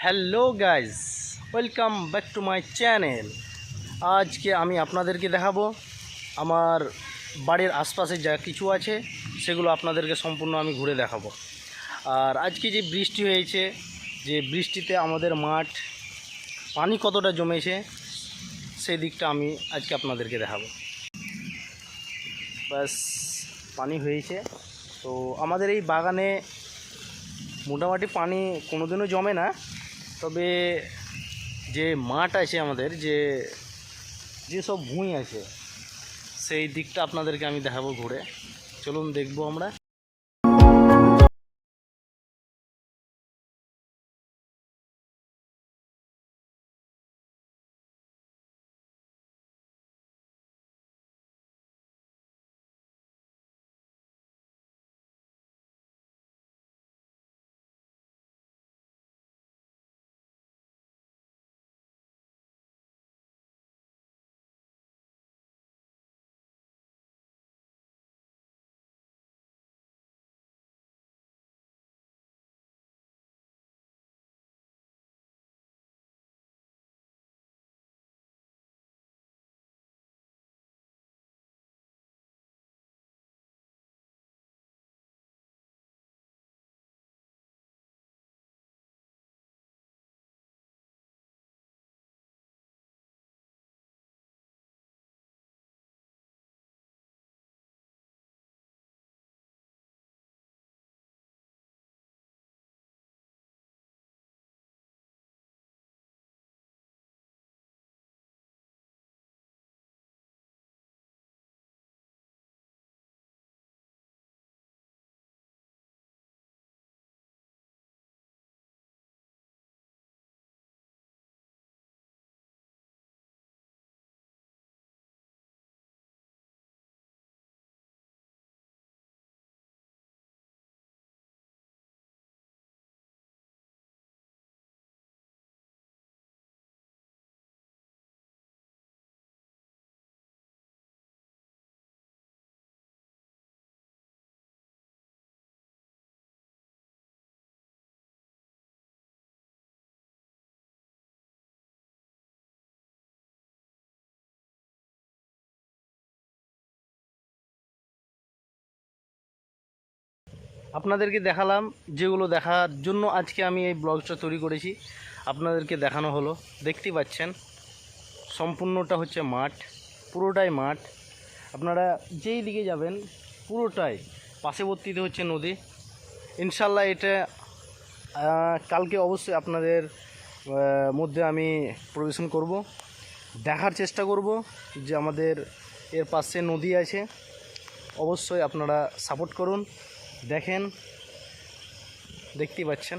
Hello guys, welcome back to my channel. আজকে আমি আপনাদেরকে দেখাবো আমার বাড়ির আশপাশে যা কিছু আছে সেগুলো আপনাদেরকে সম্পূর্ণ আমি ঘুরে দেখাবো। আর আজকে যে বৃষ্টি হয়েছে, যে বৃষ্টিতে আমাদের মাঠ পানি কতটা জমেছে সেই দিকটা আমি আজকে আপনাদেরকে দেখাবো। ব্যাস, পানি হয়েছে তো আমাদের এই বাগানে মোটামুটি পানি কোনোদিনও জমে না, তবে যে মাঠ আছে আমাদের, যেসব ভুঁই আছে সেই দিকটা আপনাদেরকে আমি দেখাবো ঘুরে। চলুন দেখবো আমরা। আপনাদেরকে দেখালাম, যেগুলো দেখার জন্য আজকে আমি এই ব্লগটা তৈরি করেছি আপনাদেরকে দেখানো হলো। দেখতেই পাচ্ছেন সম্পূর্ণটা হচ্ছে মাঠ, পুরোটাই মাঠ। আপনারা যেই দিকে যাবেন পুরোটাই পার্শ্ববর্তীতে হচ্ছে নদী। ইনশাল্লাহ এটা কালকে অবশ্যই আপনাদের মধ্যে আমি পরিবেশন করব, দেখার চেষ্টা করব যে আমাদের এর পাশে নদী আছে। অবশ্যই আপনারা সাপোর্ট করুন, দেখেন, দেখতেই পাচ্ছেন।